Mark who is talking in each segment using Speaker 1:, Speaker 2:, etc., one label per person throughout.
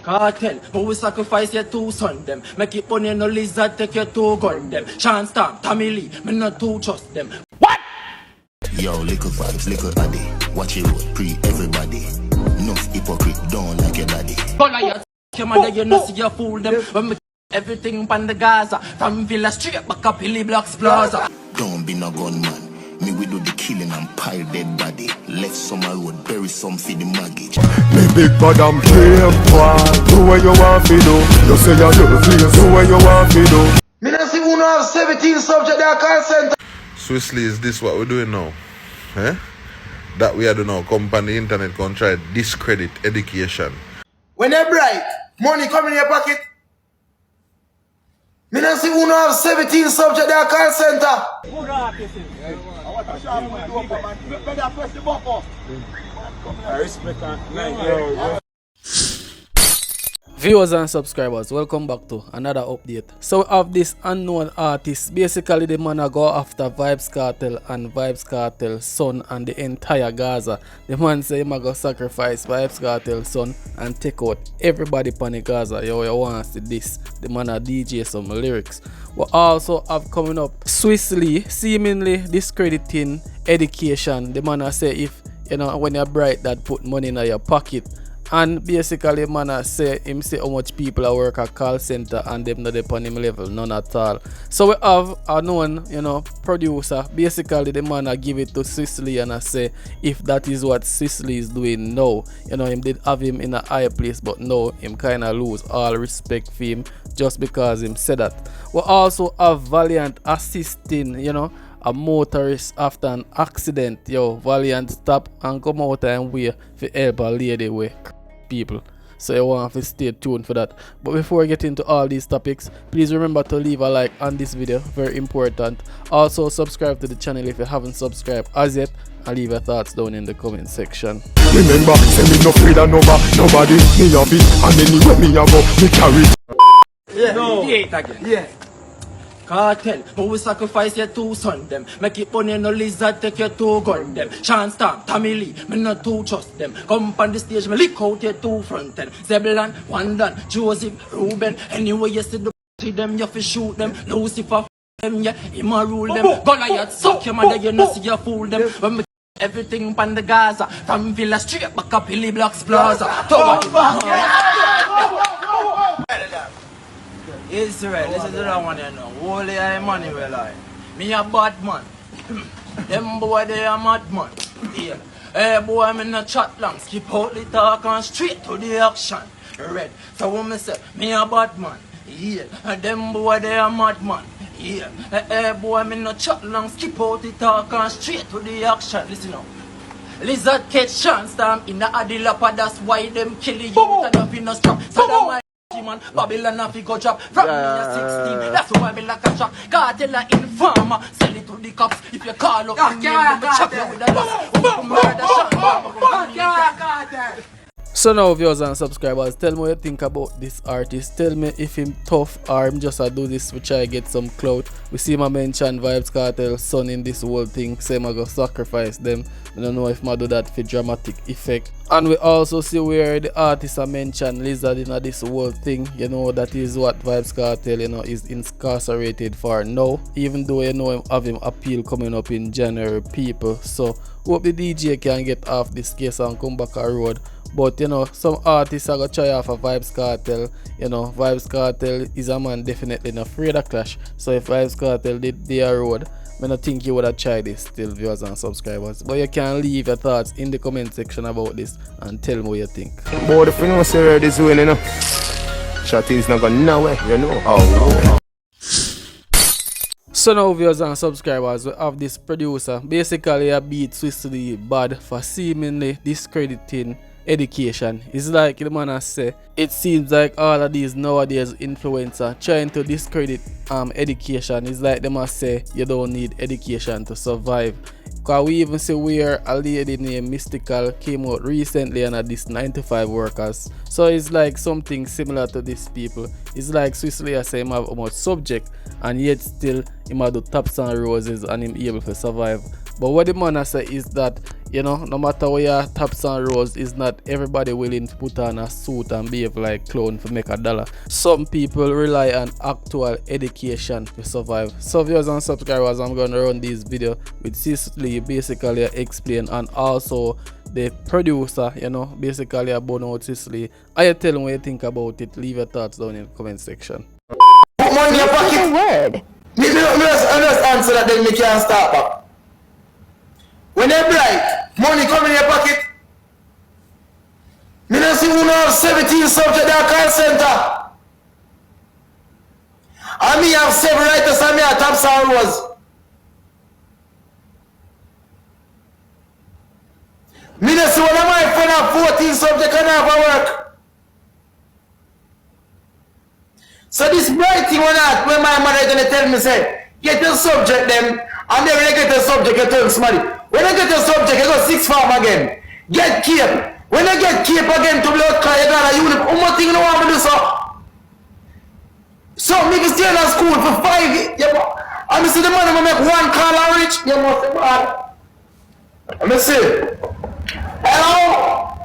Speaker 1: Cartel, but we sacrifice your two son them. Make it money no lizard, take your two gun them. Chance Stamp, Tommy Lee, me not too trust them. What?
Speaker 2: Yo, little vibes, little addy. Watch it roll, pre everybody. Enough hypocrite, don't like your daddy.
Speaker 1: Goliath, your mother, you know see you fool them. When me everything pan the Gaza, from Villa straight back up Hilly Blocks Plaza.
Speaker 2: Don't be no gunman. Me we do the killing and pile dead body. Left some road, bury some for the mortgage.
Speaker 3: Me big bad and brave boy. Do what you want to do. You say you do the place. Do what you want to do.
Speaker 4: Me not see who have 17 subject that call center.
Speaker 5: Swissly, is this what we're doing now? Eh? That we are doing now. Come on the internet, come try discredit education.
Speaker 4: When they bright, money come in your pocket. Me not see who have 17 subject that call center.
Speaker 6: Viewers and subscribers, welcome back to another update. So we have this unknown artist. Basically the man go after Vybz Kartel and Vybz Kartel's son and the entire Gaza. The man say he go sacrifice Vybz Kartel's son and take out everybody pan the Gaza. Yo, you want to see this? The man a DJ some lyrics. We also have coming up Swissly seemingly discrediting education. The man a say if you know when you're bright that put money in your pocket. And basically man say him say how much people are work at call center and them not upon him level, none at all. So we have a known, producer. Basically the man give it to Swissly and I say if that is what Swissly is doing now, him did have him in a higher place, but now him kinda lose all respect for him just because him said that. We also have Valiant assisting, a motorist after an accident. Valiant stop and come out and wait for help a lady with people. So you want to stay tuned for that. But before we get into all these topics, please remember to leave a like on this video, very important. Also subscribe to the channel if you haven't subscribed as yet, and leave your thoughts down in the comment section.
Speaker 3: Remember, say me no afraid of nobody. Me have it, and anyway me a go, me carry it.
Speaker 1: Yeah, no. Again. Yeah. Cartel, but we sacrifice your two son them. Make it money no lizard, take your two gun them. Chance Stamp, Tommy Lee, me not too trust them. Come on the stage, me lick out your two front end. Zebulon, Wandan, Joseph, Ruben. Anyway you see the them, you fi shoot them. Lucifer, them, yeah, him a rule them. Goliath, suck your mother, you know see you fool them. When me everything pan the Gaza, from Villa straight back up Hilly Blocks Plaza. Israel, listen to that one, Holy Emmanuel, me a bad man. Them boy, they a mad man. Yeah. Hey boy, me no chat long. Skip out the talk and straight to the action. Red. So when me say, me a bad man. Yeah. Them boy, they a mad man. Yeah. Hey boy, me no chat long. Skip out the talk and straight to the action. Listen now. Lizard catch chance Stamp in the Adilapa, that's why them kill you and up in a strap. So that my man, Babylon have to go drop from me a 16, that's why me like a shock. Cartel a informer, sell it to the cops. If you call up the name, them chop you with a bus. Murder shot.
Speaker 6: So now viewers and subscribers, tell me what you think about this artist. Tell me if him tough or him just do this to try get some clout. We see my mention Vybz Kartel's son in this whole thing. Say I go sacrifice them. I don't know if I do that for dramatic effect. And we also see where the artist I mentioned Lizard in this whole thing. That is what Vybz Kartel is incarcerated for now. Even though him have him appeal coming up in January, people. So hope the DJ can get off this case and come back a road. But some artists are gonna try off a Vybz Kartel. Vybz Kartel is a man definitely not afraid of clash. So if Vybz Kartel did their road, I don't think you would have tried this still, viewers and subscribers. But you can leave your thoughts in the comment section about this and tell me what you think.
Speaker 3: Boy, if you know say this way, shot is not going nowhere, Oh.
Speaker 6: So now viewers and subscribers, we have this producer. Basically a beat Swissly bad for seemingly discrediting education. It's like the man has said, it seems like all of these nowadays influencers trying to discredit education. It's like they must say you don't need education to survive. Because we even see where a lady named Mystical came out recently and had this 9-to-5 workers. So it's like something similar to these people. It's like Swissly say him have much subject and yet still him have do taps and roses and him able to survive. But what the man say is that you know, no matter where your tops and rows, is not everybody willing to put on a suit and behave like clown to make $1. Some people rely on actual education to survive. So viewers and subscribers, I'm going to run this video with Cicely basically explain, and also the producer, you know, basically about out Cicely. I tell them what you think about it. Leave your thoughts down in the comment section.
Speaker 4: Put money in your pocket.
Speaker 7: Word.
Speaker 4: Me just answer that, then me can't start back. When they bright, money come in your pocket. Me don't see who have 17 subject that call center. And me have 7 writers and me have top rows. Me don't see one of my friend have 14 subject and have a work. So this bright thing when my mother gonna tell me say, get your subject them, and then when I get the subject, you turn smarty. When I get the subject, you go 6 form again. Get cape. When I get cape again to blood clot, you got a uniform. One more thing you don't want me to do so. So me stay in school for 5 years. And me see the money make 1 call and rich. You must say bad. Let me see. Hello?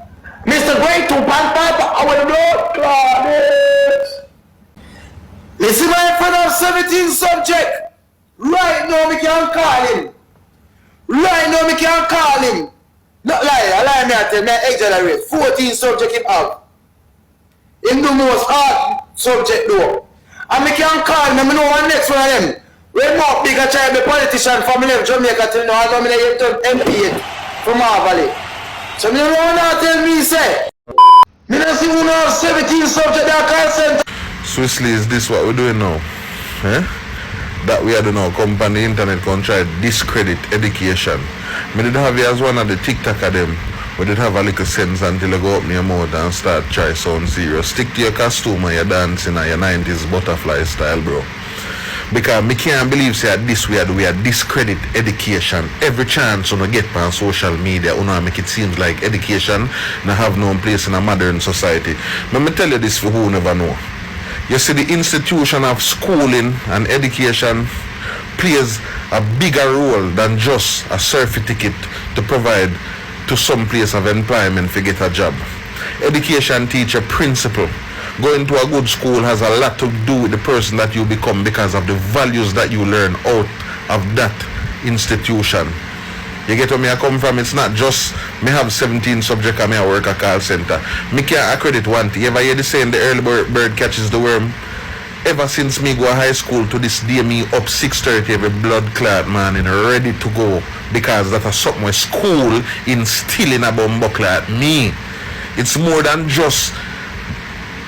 Speaker 4: Mr. Great to Pantapa, I will blood clot. You see my friend of 17 subject. Right now me can call him. Right now me can call him. Not lie me I tell me I exaggerate. 14 subject him have. Him do most hard subject though. And me can call him, I know one next one of them. When Mark Big a try to be politician from Jamaica till now, I know me they turn MP from our valley. So me don't want to tell me say. Me don't see who have 17 subject that call center.
Speaker 5: Swiftly, is this what we're doing now? Eh? That we are doing now, come on the internet, come try discredit education. Me did have you as one of the TikTok of them. We did have a little sense until you go up in your mouth and start try sound serious. Stick to your costume and your dancing and your 90s butterfly style, bro. Because me can't believe say this we are discredit education. Every chance you get on social media, you know, make it seems like education not have no place in a modern society. Let me tell you this for who never know. You see, the institution of schooling and education plays a bigger role than just a certificate to provide to some place of employment to get a job. Education teach a principle. Going to a good school has a lot to do with the person that you become because of the values that you learn out of that institution. You get where me I come from? It's not just me have 17 subjects and me I work a call center. Me can't accredit one thing. Ever hear the saying the early bird catches the worm? Ever since me go to high school to this day, me up 6:30 every blood clot man and ready to go because that is something where school instilling a bumbo clot me. It's more than just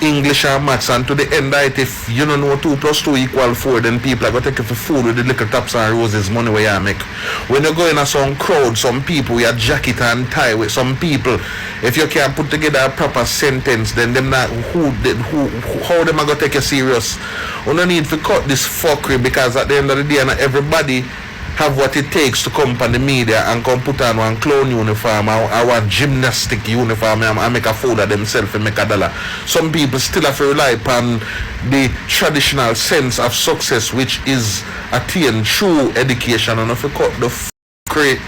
Speaker 5: English and maths, and to the end of it, if you don't know 2 + 2 = 4, then people are going to take you for food with the little tops and roses money where you make. When you go in a some crowd, some people you jacket and tie with some people. If you can't put together a proper sentence, then them not how them are going to take you serious? You don't need to cut this fuckery because at the end of the day, not everybody have what it takes to come on the media and come put on one clown uniform or one gymnastic uniform and make a fool of themselves and make $1. Some people still have to rely upon the traditional sense of success which is attained through education. And if you cut the fuckery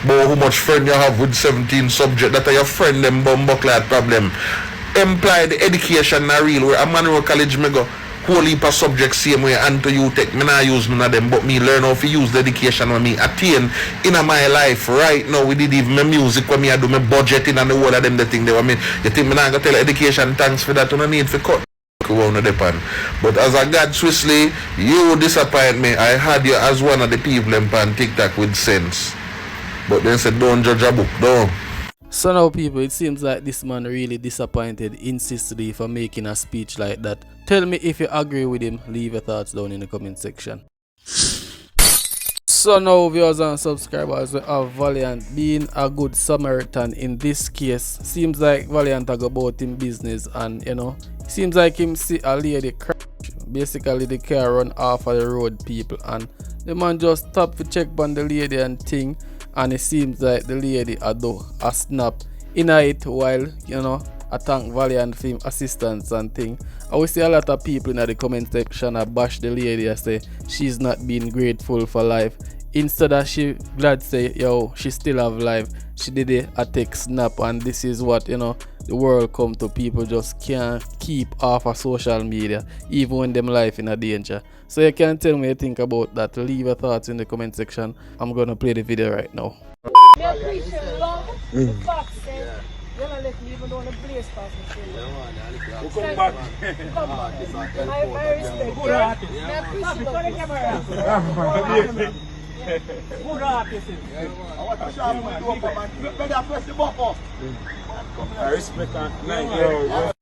Speaker 5: about how much friend you have with 17 subjects, that are your friend them bumbuckler problem. Imply the education na real where a man college me go whole heap of subjects same way and to you take me not use none of them but me learn how to use the education when me attain in my life right now. We did even my music when me I do my budgeting and the whole of them the thing they want me. You think me not gonna tell education thanks for that? You don't need to cut but as a God Swiftly, you disappoint me. I had you as one of the people on TikTok with sense, but then said don't judge a book, don't.
Speaker 6: So now people, it seems like this man really disappointed in Cicely for making a speech like that. Tell me if you agree with him. Leave your thoughts down in the comment section. So now viewers and subscribers, we have Valiant being a good Samaritan in this case. Seems like Valiant go about him business and you know, seems like him see a lady crash. Basically the car run off of the road people and the man just stop to check on the lady and thing. And it seems like the lady do a snap in it while you know I thank Valiant for him assistance and thing. I will see a lot of people in the comment section bash the lady and say she's not being grateful for life. Instead of she glad say yo she still have life. she did a take snap, and this is what, you know, the world come to. People just can't keep off of social media even when them life in a danger. So you can tell me what you think about that. Leave your thoughts in the comment section. I'm gonna play the video right now.
Speaker 7: I appreciate love, the fact that you don't let me even though the place pass me. We'll come back. I respect you. I appreciate it. Good artist. I want to show you. I respect that.